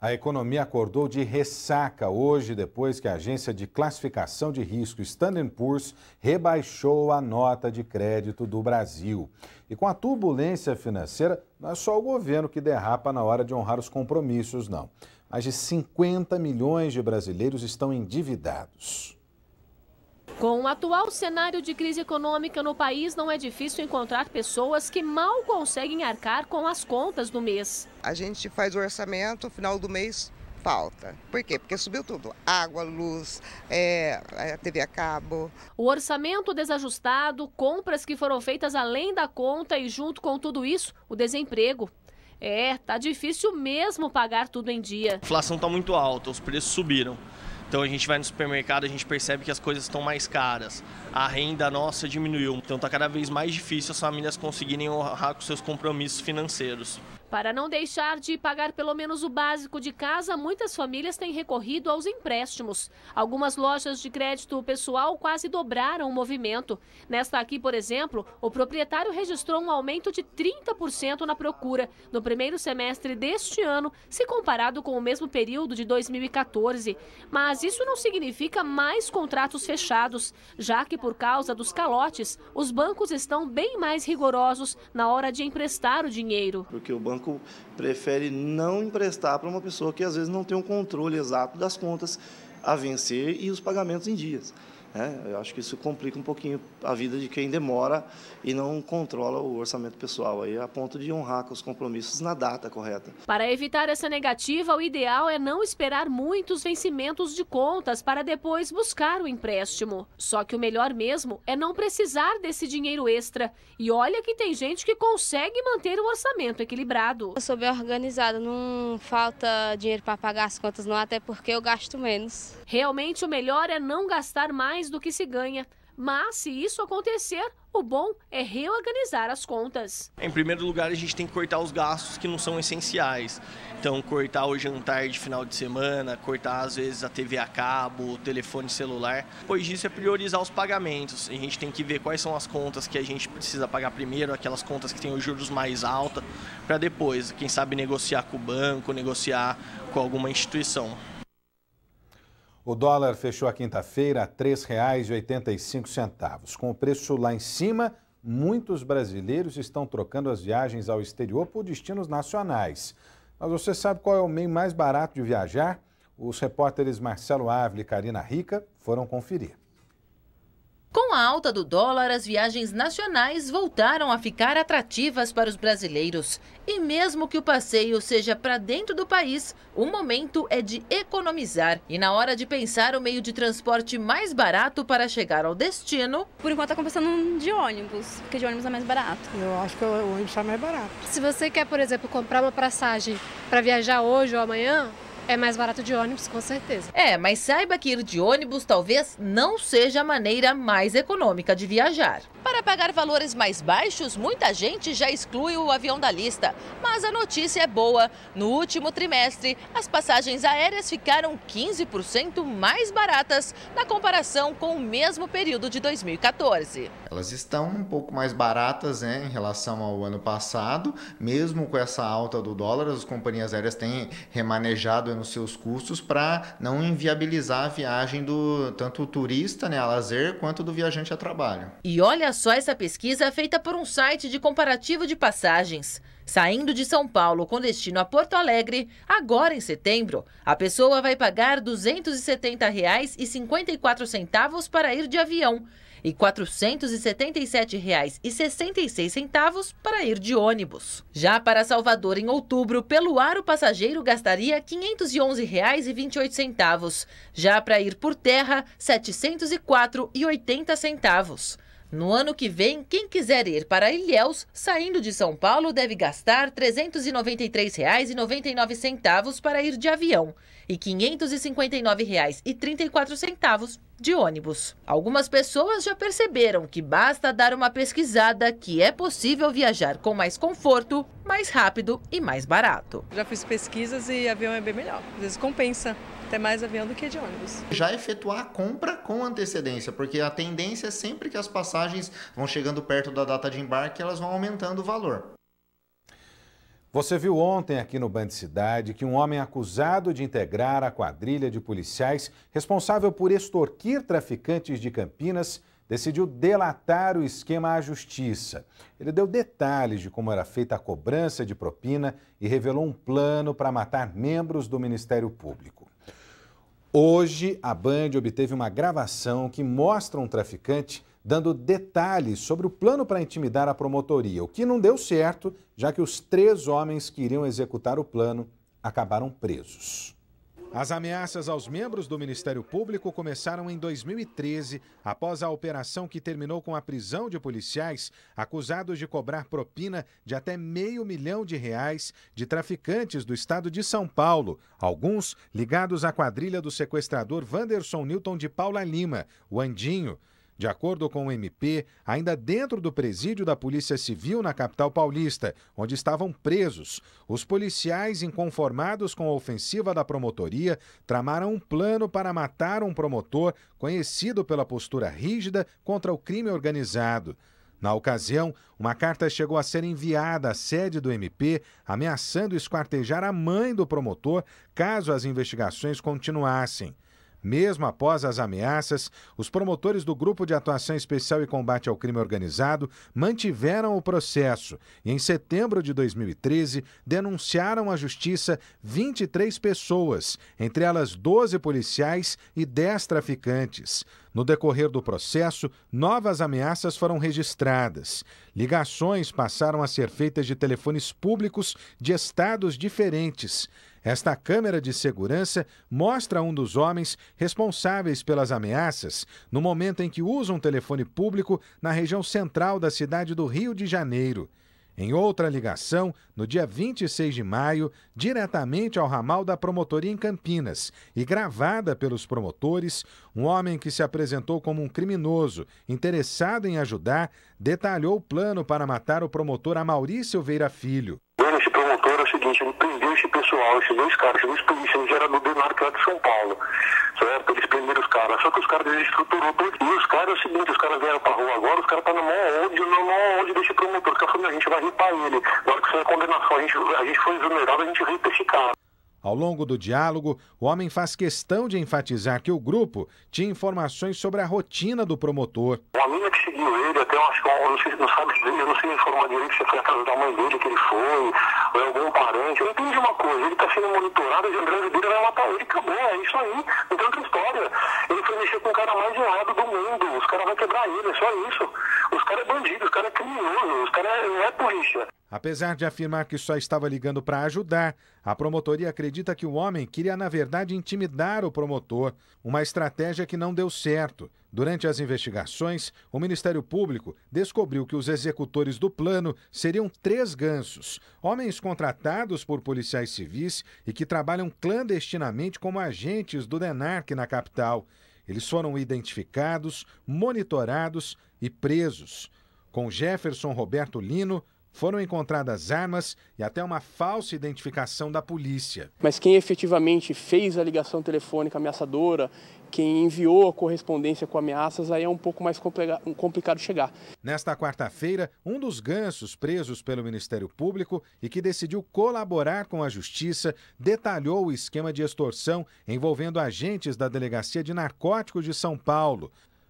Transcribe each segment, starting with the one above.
A economia acordou de ressaca hoje, depois que a agência de classificação de risco Standard & Poor's rebaixou a nota de crédito do Brasil. E com a turbulência financeira, não é só o governo que derrapa na hora de honrar os compromissos, não. Mais de 50 milhões de brasileiros estão endividados. Com o atual cenário de crise econômica no país, não é difícil encontrar pessoas que mal conseguem arcar com as contas do mês. A gente faz o orçamento, no final do mês falta. Por quê? Porque subiu tudo. Água, luz, a TV a cabo. O orçamento desajustado, compras que foram feitas além da conta e junto com tudo isso, o desemprego. Tá difícil mesmo pagar tudo em dia. A inflação está muito alta, os preços subiram. Então a gente vai no supermercado, a gente percebe que as coisas estão mais caras. A renda nossa diminuiu, então está cada vez mais difícil as famílias conseguirem honrar com seus compromissos financeiros. Para não deixar de pagar pelo menos o básico de casa, muitas famílias têm recorrido aos empréstimos. Algumas lojas de crédito pessoal quase dobraram o movimento. Nesta aqui, por exemplo, o proprietário registrou um aumento de 30% na procura no primeiro semestre deste ano, se comparado com o mesmo período de 2014. Mas isso não significa mais contratos fechados, já que por causa dos calotes, os bancos estão bem mais rigorosos na hora de emprestar o dinheiro. Porque o banco prefere não emprestar para uma pessoa que às vezes não tem um controle exato das contas a vencer e os pagamentos em dias. Eu acho que isso complica um pouquinho a vida de quem demora e não controla o orçamento pessoal, aí a ponto de honrar com os compromissos na data correta. Para evitar essa negativa, o ideal é não esperar muitos vencimentos de contas para depois buscar o empréstimo. Só que o melhor mesmo é não precisar desse dinheiro extra. E olha que tem gente que consegue manter o orçamento equilibrado. Eu sou bem organizada, não falta dinheiro para pagar as contas não, até porque eu gasto menos. Realmente o melhor é não gastar mais do que se ganha. Mas, se isso acontecer, o bom é reorganizar as contas. Em primeiro lugar, a gente tem que cortar os gastos que não são essenciais. Então, cortar o jantar de final de semana, cortar, às vezes, a TV a cabo, o telefone celular. Depois disso, é priorizar os pagamentos. A gente tem que ver quais são as contas que a gente precisa pagar primeiro, aquelas contas que têm os juros mais altos, para depois, quem sabe, negociar com o banco, negociar com alguma instituição. O dólar fechou a quinta-feira a R$ 3,85. Com o preço lá em cima, muitos brasileiros estão trocando as viagens ao exterior por destinos nacionais. Mas você sabe qual é o meio mais barato de viajar? Os repórteres Marcelo Ávila e Karina Rica foram conferir. Com a alta do dólar, as viagens nacionais voltaram a ficar atrativas para os brasileiros. E mesmo que o passeio seja para dentro do país, o momento é de economizar. E na hora de pensar o meio de transporte mais barato para chegar ao destino... Por enquanto, está começando de ônibus, porque de ônibus é mais barato. Eu acho que o ônibus está mais barato. Se você quer, por exemplo, comprar uma passagem para viajar hoje ou amanhã... É mais barato de ônibus, com certeza. Mas saiba que ir de ônibus talvez não seja a maneira mais econômica de viajar. Para pagar valores mais baixos, muita gente já exclui o avião da lista. Mas a notícia é boa. No último trimestre, as passagens aéreas ficaram 15% mais baratas na comparação com o mesmo período de 2014. Elas estão um pouco mais baratas, em relação ao ano passado. Mesmo com essa alta do dólar, as companhias aéreas têm remanejado nos seus custos para não inviabilizar a viagem do tanto o turista, a lazer, quanto do viajante a trabalho. E olha só essa pesquisa feita por um site de comparativo de passagens. Saindo de São Paulo com destino a Porto Alegre, agora em setembro, a pessoa vai pagar R$ 270,54 para ir de avião e R$ 477,66 para ir de ônibus. Já para Salvador, em outubro, pelo ar o passageiro gastaria R$ 511,28. Já para ir por terra, R$ 704,80. No ano que vem, quem quiser ir para Ilhéus, saindo de São Paulo, deve gastar R$ 393,99 para ir de avião e R$ 559,34 de ônibus. Algumas pessoas já perceberam que basta dar uma pesquisada que é possível viajar com mais conforto, mais rápido e mais barato. Já fiz pesquisas e avião é bem melhor. Às vezes compensa até mais avião do que de ônibus. Já efetuar a compra com antecedência, porque a tendência é sempre que as passagens vão chegando perto da data de embarque, elas vão aumentando o valor. Você viu ontem aqui no Band Cidade que um homem acusado de integrar a quadrilha de policiais responsável por extorquir traficantes de Campinas decidiu delatar o esquema à justiça. Ele deu detalhes de como era feita a cobrança de propina e revelou um plano para matar membros do Ministério Público. Hoje, a Band obteve uma gravação que mostra um traficante dando detalhes sobre o plano para intimidar a promotoria, o que não deu certo, já que os 3 homens que iriam executar o plano acabaram presos. As ameaças aos membros do Ministério Público começaram em 2013, após a operação que terminou com a prisão de policiais acusados de cobrar propina de até R$500 mil de traficantes do estado de São Paulo, alguns ligados à quadrilha do sequestrador Wanderson Newton de Paula Lima, o Andinho. De acordo com o MP, ainda dentro do presídio da Polícia Civil na capital paulista, onde estavam presos, os policiais, inconformados com a ofensiva da promotoria, tramaram um plano para matar um promotor conhecido pela postura rígida contra o crime organizado. Na ocasião, uma carta chegou a ser enviada à sede do MP, ameaçando esquartejar a mãe do promotor caso as investigações continuassem. Mesmo após as ameaças, os promotores do Grupo de Atuação Especial e Combate ao Crime Organizado mantiveram o processo e, em setembro de 2013, denunciaram à Justiça 23 pessoas, entre elas 12 policiais e 10 traficantes. No decorrer do processo, novas ameaças foram registradas. Ligações passaram a ser feitas de telefones públicos de estados diferentes. Esta câmera de segurança mostra um dos homens responsáveis pelas ameaças no momento em que usa um telefone público na região central da cidade do Rio de Janeiro. Em outra ligação, no dia 26 de maio, diretamente ao ramal da promotoria em Campinas e gravada pelos promotores, um homem que se apresentou como um criminoso interessado em ajudar, detalhou o plano para matar o promotor Amaury Silveira Filho. Esse promotor é o seguinte, ele prendeu esse pessoal, esses 2 caras, esses 2 policiais, era do Denarco lá de São Paulo, certo? Eles prenderam os caras, só que os caras desestruturou tudo. E os caras é o seguinte, os caras vieram pra rua agora, os caras estão no maior ódio desse promotor, que a gente vai ripar ele. Na hora que sair a condenação, a gente foi exonerado, a gente ripa esse cara. Ao longo do diálogo, o homem faz questão de enfatizar que o grupo tinha informações sobre a rotina do promotor. Uma mina que seguiu ele, até eu acho que eu não sei informar direito se foi a casa da mãe dele que ele foi, ou algum parente. Eu entendi uma coisa, ele está sendo monitorado, a grande dele vai matar ele, acabou, é isso aí, não tem outra história. Ele foi mexer com o cara mais errado do mundo, os caras vão quebrar ele, é só isso. Os caras é bandido, os caras é criminoso, os caras não é polícia. Apesar de afirmar que só estava ligando para ajudar, a promotoria acredita que o homem queria, na verdade, intimidar o promotor, uma estratégia que não deu certo. Durante as investigações, o Ministério Público descobriu que os executores do plano seriam 3 gansos, homens contratados por policiais civis e que trabalham clandestinamente como agentes do DENARC na capital. Eles foram identificados, monitorados e presos. Com Jefferson Roberto Lino, foram encontradas armas e até uma falsa identificação da polícia. Mas quem efetivamente fez a ligação telefônica ameaçadora, quem enviou a correspondência com ameaças, aí é um pouco mais complicado chegar. Nesta quarta-feira, um dos gansos presos pelo Ministério Público e que decidiu colaborar com a Justiça detalhou o esquema de extorsão envolvendo agentes da Delegacia de Narcóticos de São Paulo.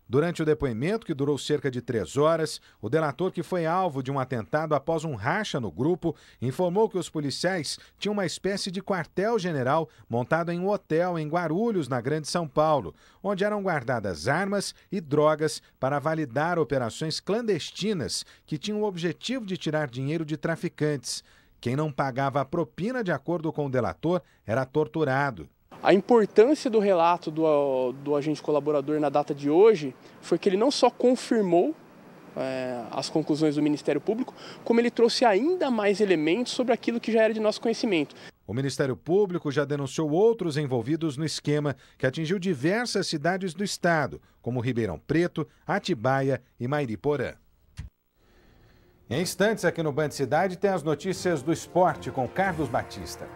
Durante o depoimento, que durou cerca de 3 horas, o delator, que foi alvo de um atentado após um racha no grupo, informou que os policiais tinham uma espécie de quartel-general montado em um hotel em Guarulhos, na Grande São Paulo, onde eram guardadas armas e drogas para validar operações clandestinas que tinham o objetivo de tirar dinheiro de traficantes. Quem não pagava a propina, de acordo com o delator, era torturado. A importância do relato do agente colaborador na data de hoje foi que ele não só confirmou as conclusões do Ministério Público, como ele trouxe ainda mais elementos sobre aquilo que já era de nosso conhecimento. O Ministério Público já denunciou outros envolvidos no esquema que atingiu diversas cidades do estado, como Ribeirão Preto, Atibaia e Mairiporã. Em instantes, aqui no Band Cidade, tem as notícias do esporte com Carlos Batista.